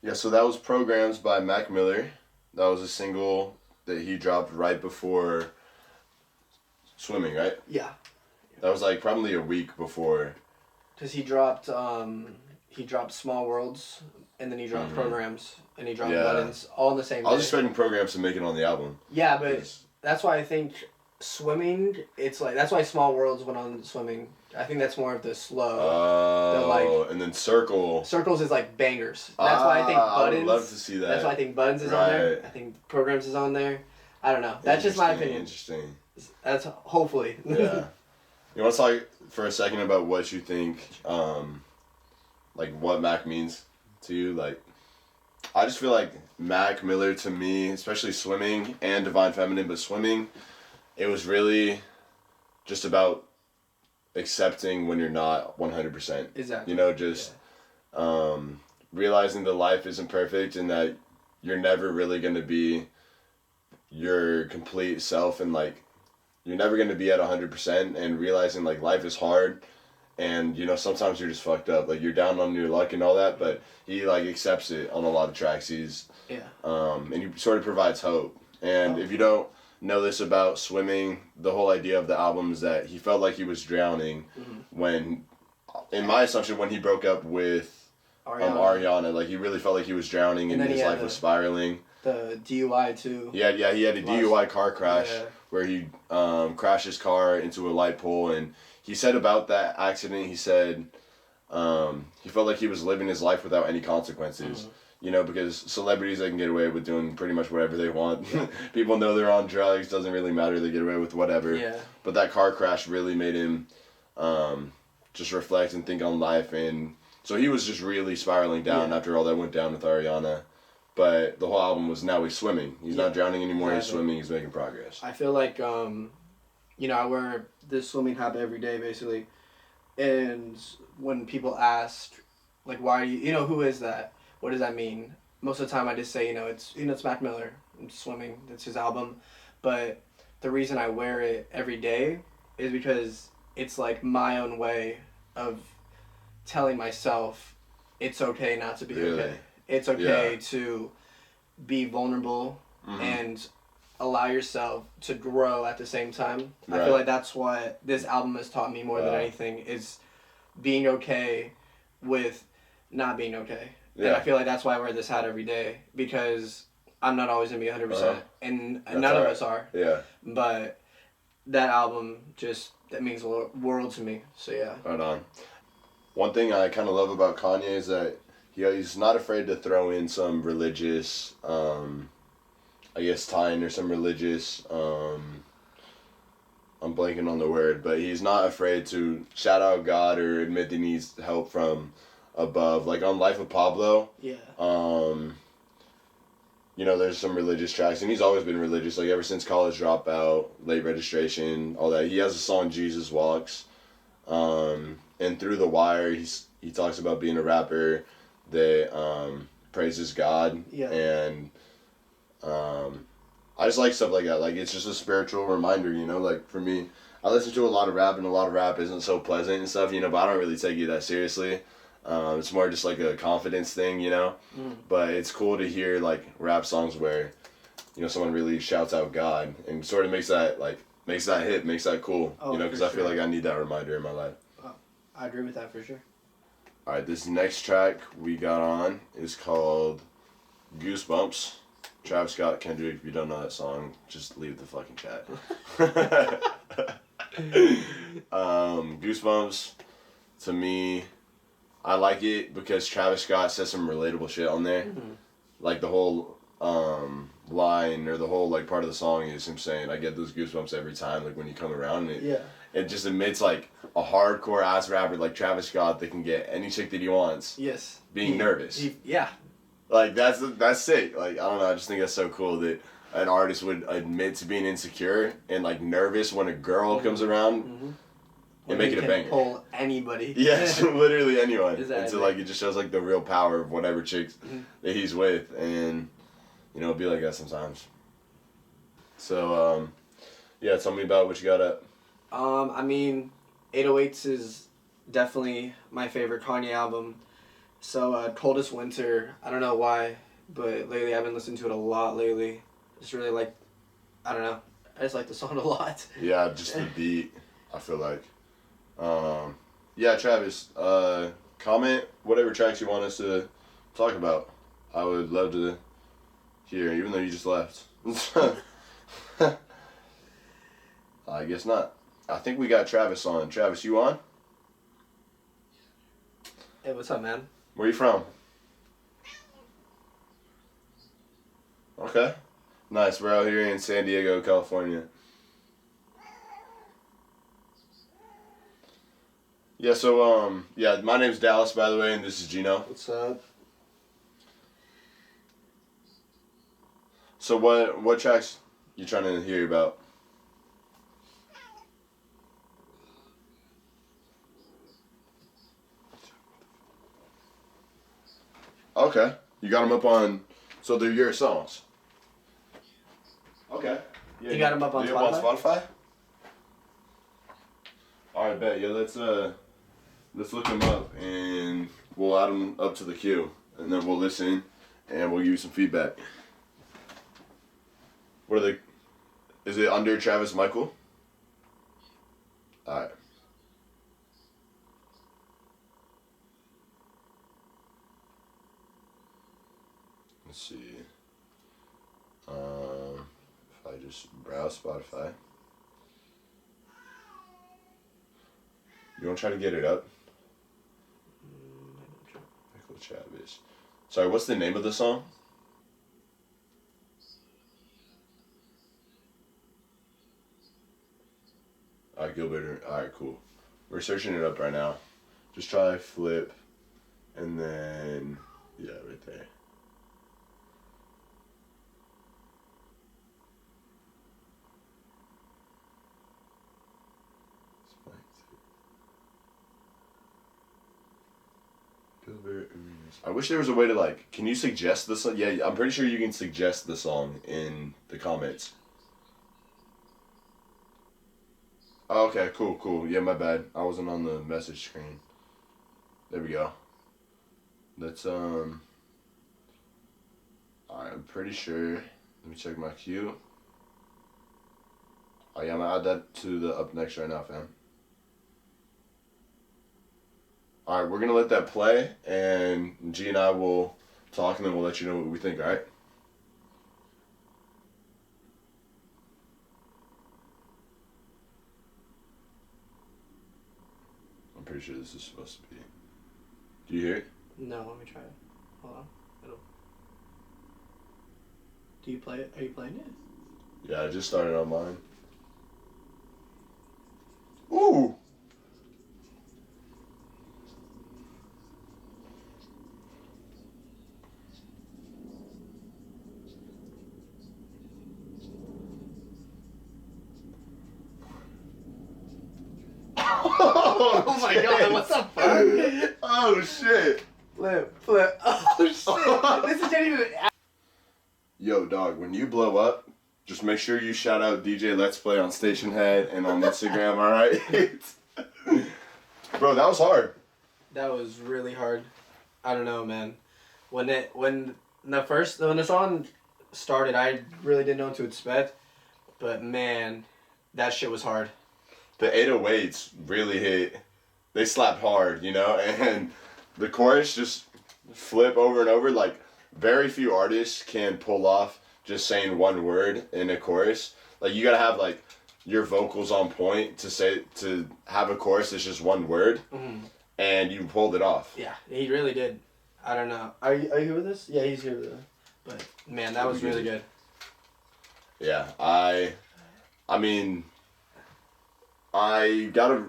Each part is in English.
Yeah, so that was Programs by Mac Miller. That was a single that he dropped right before Swimming, right? Yeah. That was like probably a week before. Because he dropped Small Worlds, and then he dropped Programs, and he dropped Buttons, all in the same day. I was expecting Programs to make it on the album. Yeah, but that's why I think Swimming, it's like, that's why Small Worlds went on Swimming. I think that's more of the slow. Oh, and then Circles is like bangers. That's why I think Buttons. I would love to see that. That's why I think Buttons is on there. I think Programs is on there. I don't know. That's just my opinion. Interesting. That's hopefully. Yeah. You want to talk for a second about what you think, like what Mac means to you? Like, I just feel like Mac Miller to me, especially Swimming and Divine Feminine, but Swimming, it was really just about accepting when you're not 100%. Exactly. You know, just realizing that life isn't perfect and that you're never really going to be your complete self, and like you're never going to be at 100%, and realizing like life is hard, and you know sometimes you're just fucked up, like you're down on your luck and all that, but he like accepts it on a lot of tracks. He's and he sort of provides hope. And if you don't know this about Swimming, the whole idea of the album is that he felt like he was drowning when, in my assumption, when he broke up with Ariana, like he really felt like he was drowning and his life was spiraling. The DUI too. He had a DUI car crash where he crashed his car into a light pole, and he said about that accident, he said he felt like he was living his life without any consequences. You know, because celebrities, they can get away with doing pretty much whatever they want. People know they're on drugs, doesn't really matter, they get away with whatever. Yeah. But that car crash really made him just reflect and think on life, and so he was just really spiraling down after all that went down with Ariana. But the whole album was now he's swimming. He's not drowning anymore. He's swimming. He's making progress. I feel like, you know, I wear this swimming habit every day, basically. And when people ask, like, why are you know, who is that? What does that mean? Most of the time I just say, it's Mac Miller. I'm swimming. That's his album. But the reason I wear it every day is because it's like my own way of telling myself it's okay not to be okay. It's okay to be vulnerable and allow yourself to grow at the same time. I feel like that's what this album has taught me more than anything, is being okay with not being okay. Yeah. And I feel like that's why I wear this hat every day, because I'm not always going to be 100%. And none of us are. Yeah. But that album that means a world to me. So yeah. Right on. One thing I kind of love about Kanye is that he's not afraid to throw in some religious, I guess, tie-in or some religious, I'm blanking on the word, but he's not afraid to shout out God or admit that he needs help from above. Like on Life of Pablo, you know, there's some religious tracks, and he's always been religious, like ever since College Dropout, Late Registration, all that. He has a song, Jesus Walks, and Through the Wire, he talks about being a rapper that praises God, and I just like stuff like that. Like, it's just a spiritual reminder, you know. Like, for me, I listen to a lot of rap, and a lot of rap isn't so pleasant and stuff, you know, but I don't really take it that seriously. It's more just like a confidence thing, you know. But it's cool to hear like rap songs where, you know, someone really shouts out God and sort of makes that hip, makes that cool, you know, because I feel like I need that reminder in my life. I agree with that for sure. All right, this next track we got on is called Goosebumps. Travis Scott, Kendrick, if you don't know that song, just leave the fucking chat. Goosebumps, to me, I like it because Travis Scott says some relatable shit on there. Like the whole line, or the whole like part of the song is him saying, I get those goosebumps every time, like when you come around, and it just admits like a hardcore ass rapper like Travis Scott that can get any chick that he wants being nervous. Like that's sick. Like, I don't know, I just think that's so cool that an artist would admit to being insecure and like nervous when a girl comes around and make it a banger. Pull anybody. Yes, literally anyone. Exactly. And so like it just shows like the real power of whatever chicks that he's with, and you know, it'd be like that sometimes. So tell me about what you got up. I mean, 808s is definitely my favorite Kanye album. So, Coldest Winter, I don't know why, but lately I've been listening to it a lot lately. Just really like, I don't know, I just like the song a lot. Yeah, just the beat, I feel like. Yeah, Travis, comment whatever tracks you want us to talk about. I would love to hear, even though you just left. I guess not. I think we got Travis on. Travis, you on? Hey, what's up, man? Where you from? Okay. Nice. We're out here in San Diego, California. Yeah, so, yeah, my name's Dallas, by the way, and this is Gino. What's up? So what tracks you trying to hear about? Okay. You got them up on, so they're your songs. Okay. Yeah, You got 'em up on you Spotify? on Spotify? All right, bet. Yeah, let's look them up and we'll add them up to the queue, and then we'll listen and we'll give you some feedback. What are they? Is it under Travis Michael? All right. Let's see. If I just browse Spotify, you want to try to get it up? Michael Travis. Sorry, what's the name of the song? Alright, Gilbert. Alright, cool. We're searching it up right now. Just try flip, and then yeah, right there. Gilbert Arenas. I wish there was a way to like. Can you suggest the song? Yeah, I'm pretty sure you can suggest the song in the comments. Oh, okay, cool. Yeah, my bad. I wasn't on the message screen. There we go. Let's I'm pretty sure. Let me check my queue. Oh yeah, I'm gonna add that to the up next right now, fam. Alright, we're gonna let that play, and G and I will talk, and then we'll let you know what we think, alright? I'm pretty sure this is supposed to be. Do you hear it? No, let me try it. Hold on. It'll... Do you play it? Are you playing it? Yeah, I just started on mine. Ooh! Oh my god, what the fuck? Oh shit! Flip. Oh shit. This is getting even. Yo, dog, when you blow up, just make sure you shout out DJ Let's Play on Stationhead and on Instagram, alright? Bro, that was hard. That was really hard. I don't know, man. When the song started, I really didn't know what to expect. But man, that shit was hard. The 808s really hit. They slap hard, you know? And the chorus just flip over and over. Like, very few artists can pull off just saying one word in a chorus. Like, you gotta have, like, your vocals on point to have a chorus that's just one word. Mm-hmm. And you pulled it off. Yeah, he really did. I don't know. Are you here with us? Yeah, he's here with us. But, man, that was really good. Yeah, I mean, I gotta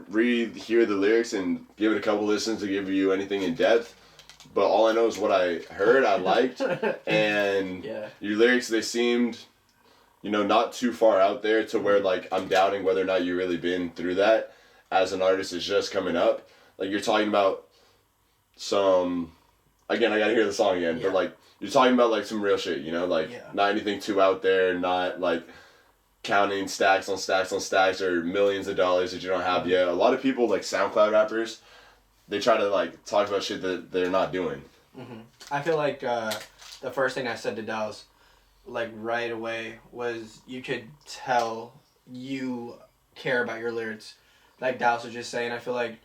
hear the lyrics and give it a couple listens to give you anything in depth. But all I know is what I heard, I liked, and yeah. Your lyrics, they seemed, not too far out there to where like I'm doubting whether or not you really been through that as an artist is just coming up. Like you're talking about some, again, I gotta hear the song again, but like you're talking about like some real shit, not anything too out there, not like counting stacks on stacks on stacks or millions of dollars that you don't have yet. A lot of people like SoundCloud rappers, they try to like talk about shit that they're not doing. I feel like the first thing I said to Dallas, like right away, was you could tell you care about your lyrics. Like Dallas was just saying, I feel like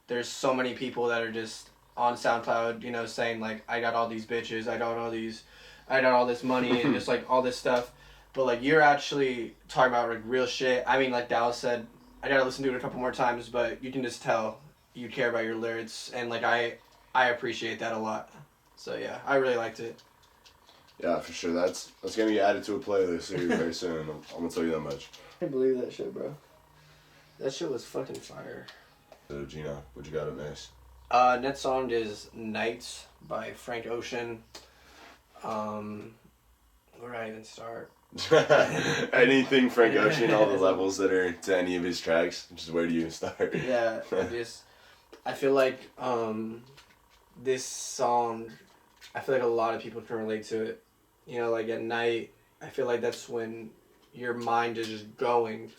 there's so many people that are just on SoundCloud, you know, saying like, I got all these bitches, I got all this money and just like all this stuff. But like you're actually talking about like real shit. I mean, like Dallas said, I gotta listen to it a couple more times, but you can just tell you care about your lyrics, and like I appreciate that a lot. So yeah, I really liked it. Yeah, for sure. That's gonna be added to a playlist here very soon. I'm gonna tell you that much. I can't believe that shit, bro. That shit was fucking fire. So Gina, what you got up next? Next song is Nights by Frank Ocean. Where do I even start? Anything Frank Ocean, all the levels that are to any of his tracks. Just where do you start? Yeah, I feel like this song, I feel like a lot of people can relate to it. You know, like at night, I feel like that's when your mind is just going,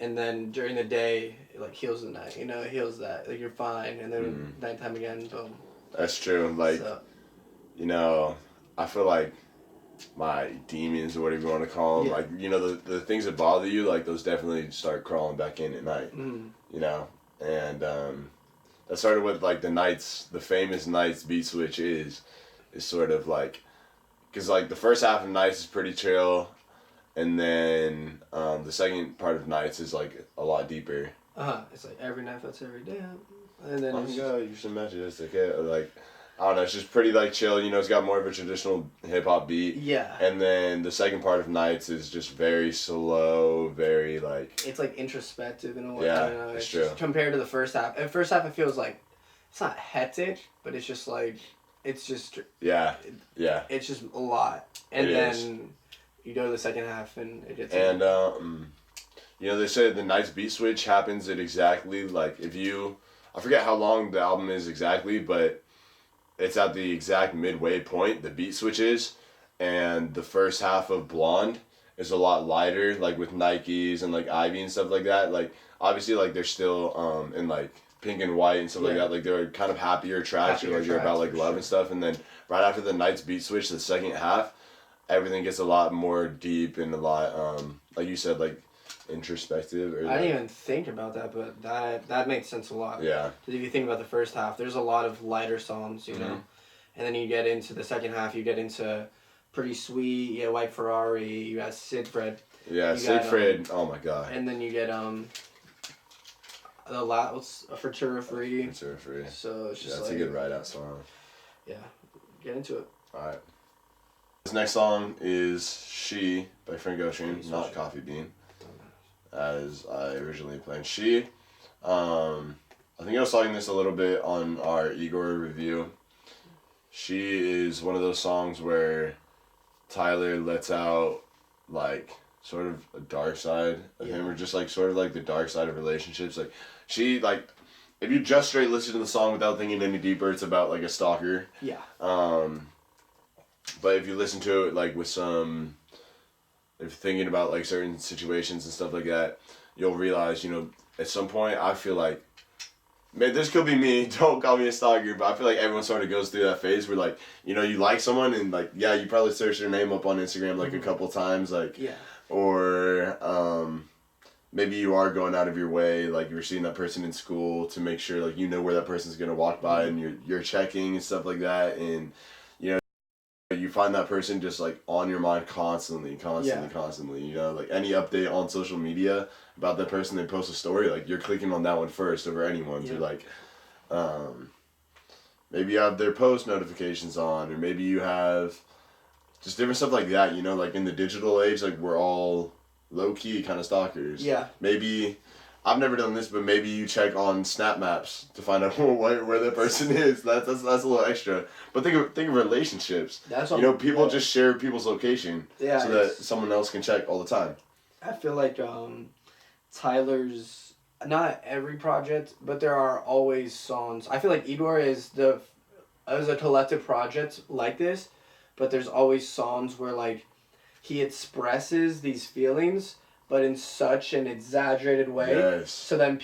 and then during the day, it like heals the night. You know, it heals that. Like you're fine, and then nighttime again, boom. That's true. Like, So, you know, I feel like my demons or whatever you want to call them, like, you know, the things that bother you, like those definitely start crawling back in at night. You know, and that started with like the famous Nights beat switch is sort of like, because like the first half of Nights is pretty chill, and then the second part of Nights is like a lot deeper. It's like every night that's every day, and then you should imagine it's like I don't know, it's just pretty like chill. You know, it's got more of a traditional hip hop beat. Yeah. And then the second part of Nights is just very slow, very like. It's like introspective in a way. Yeah, you know? it's true. Compared to the first half. At first half, it feels like it's not hectic, but it's just like it's just. Yeah. It's just a lot, and then you go to the second half, and it gets. And you know, they say the Nights beat switch happens at exactly like I forget how long the album is exactly, but it's at the exact midway point, the beat switch is, and the first half of Blonde is a lot lighter, like with Nikes and like Ivy and stuff like that. Like obviously, like they're still in like Pink and White and stuff like that. Like they're kind of happier tracks, or like they're about like love and stuff. And then right after the Nights beat switch, the second half, everything gets a lot more deep and a lot like you said, like introspective. Or I didn't even think about that, but that makes sense a lot. Yeah. Because if you think about the first half, there's a lot of lighter songs, you know, and then you get into the second half, you get into Pretty Sweet, you got White Ferrari, you got Sigfred. Yeah, Sigfred. Oh my god. And then you get the last Futura Free. Futura Free. So it's just that's a good ride out song. Yeah, get into it. All right. This next song is She by Frank Ocean, not Coffee Bean, as I originally planned. She, I think I was talking this a little bit on our Igor review. She is one of those songs where Tyler lets out like sort of a dark side of him, or just like sort of like the dark side of relationships. Like she, like, if you just straight listen to the song without thinking any deeper, it's about like a stalker. Yeah. But if you listen to it like with some, if you're thinking about like certain situations and stuff like that, you'll realize, you know, at some point I feel like, man, this could be me, don't call me a stalker, but I feel like everyone sort of goes through that phase where like, you know, you like someone and like, yeah, you probably search their name up on Instagram like a couple times, like, or maybe you are going out of your way, like you're seeing that person in school to make sure like you know where that person's gonna walk by, and you're checking and stuff like that, and you know, you find that person just like on your mind constantly, you know, like any update on social media about that person, they post a story, like you're clicking on that one first over anyone to like, maybe you have their post notifications on, or maybe you have just different stuff like that, you know, like in the digital age, like we're all low-key kind of stalkers. Yeah. Maybe, I've never done this, but maybe you check on Snap Maps to find out where that person is. That's a little extra. But think of relationships. That's what, you know, people just share people's location so that someone else can check all the time. I feel like Tyler's, not every project, but there are always songs. I feel like Igor is a collective project like this, but there's always songs where like he expresses these feelings, but in such an exaggerated way. Yes. So then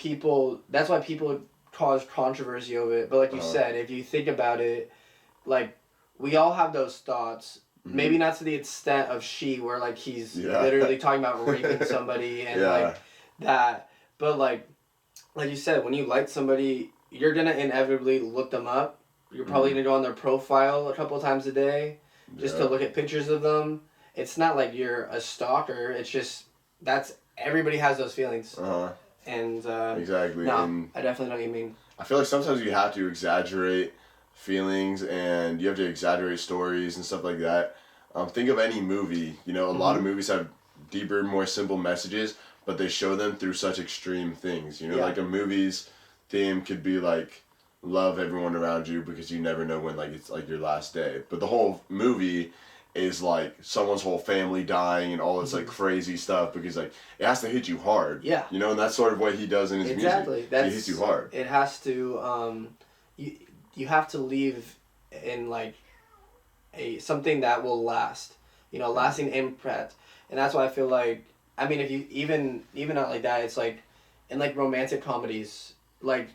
that's why people caused controversy over it. But like you said, if you think about it, like we all have those thoughts. Maybe not to the extent of She, where like he's literally talking about raping somebody and like that. But like you said, when you like somebody, you're gonna inevitably look them up. You're probably gonna go on their profile a couple times a day just to look at pictures of them. It's not like you're a stalker. It's just everybody has those feelings. And exactly. No, and I definitely know what you mean. I feel like sometimes you have to exaggerate feelings and you have to exaggerate stories and stuff like that. Think of any movie. You know, a lot of movies have deeper, more simple messages, but they show them through such extreme things. You know, like a movie's theme could be like, love everyone around you because you never know when like it's like your last day. But the whole movie is like someone's whole family dying and all this like crazy stuff because like it has to hit you hard. Yeah. You know, and that's sort of what he does in his music. He hits you hard. It has to you have to leave in like something that will last. You know, lasting impact. And that's why I feel like, I mean, if you even not like that, it's like in like romantic comedies, like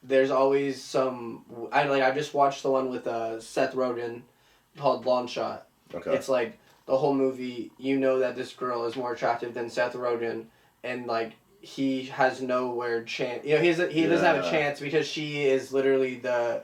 there's always some. I just watched the one with Seth Rogen called Long Shot. Okay. It's like the whole movie. You know that this girl is more attractive than Seth Rogen, and like he has nowhere chance. You know, he doesn't have a chance because she is literally the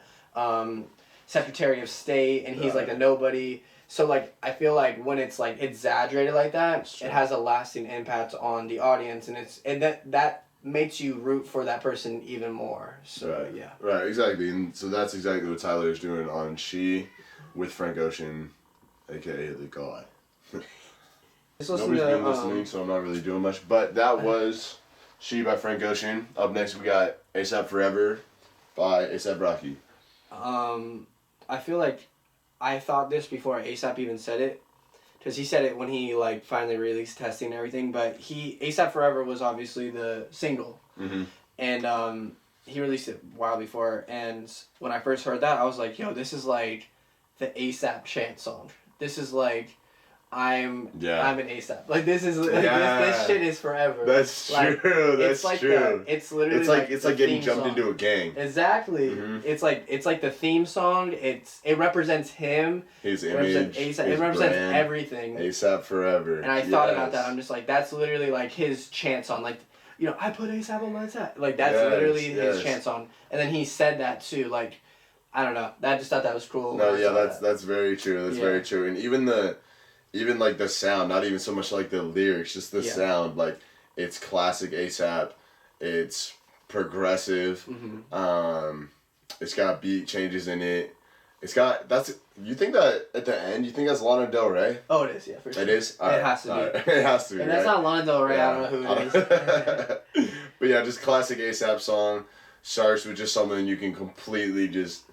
Secretary of State, and he's like a nobody. So like I feel like when it's like exaggerated like that, it has a lasting impact on the audience, and that makes you root for that person even more. So right, exactly. And so that's exactly what Tyler is doing on She with Frank Ocean, aka the God. Nobody's been listening, so I'm not really doing much. But that was She by Frank Ocean. Up next we got ASAP Forever by A$AP Rocky. I feel like I thought this before ASAP even said it, because he said it when he like finally released Testing and everything. But ASAP Forever was obviously the single, and he released it a while before. And when I first heard that, I was like, "Yo, this is like the ASAP chant song. This is like I'm an ASAP. Like this is this shit is forever." That's like, true. That's like true. It's literally it's like getting jumped into a gang. Exactly. It's like the theme song. It represents him. His image. It represents brand, everything. ASAP Forever. And I thought about that. I'm just like, that's literally like his chant song. Like, you know, I put ASAP on my side. Like that's literally his chant song. And then he said that too. Like, I don't know. I just thought that was cool. No, that's very true. That's very true. And even like the sound, not even so much like the lyrics, just the sound. Like it's classic ASAP. It's progressive. It's got beat changes in it. It's got you think that at the end, you think that's Lana Del Rey? Oh, it is, yeah, for sure. It is? It has to be. Right. It has to be. And that's not Lana Del Rey, I don't know who it is. But yeah, just classic ASAP song. Starts with just something you can completely just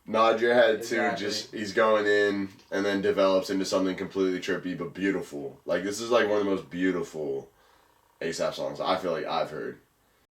nod your head to. Just he's going in and then develops into something completely trippy but beautiful. Like this is like one of the most beautiful ASAP songs I feel like I've heard.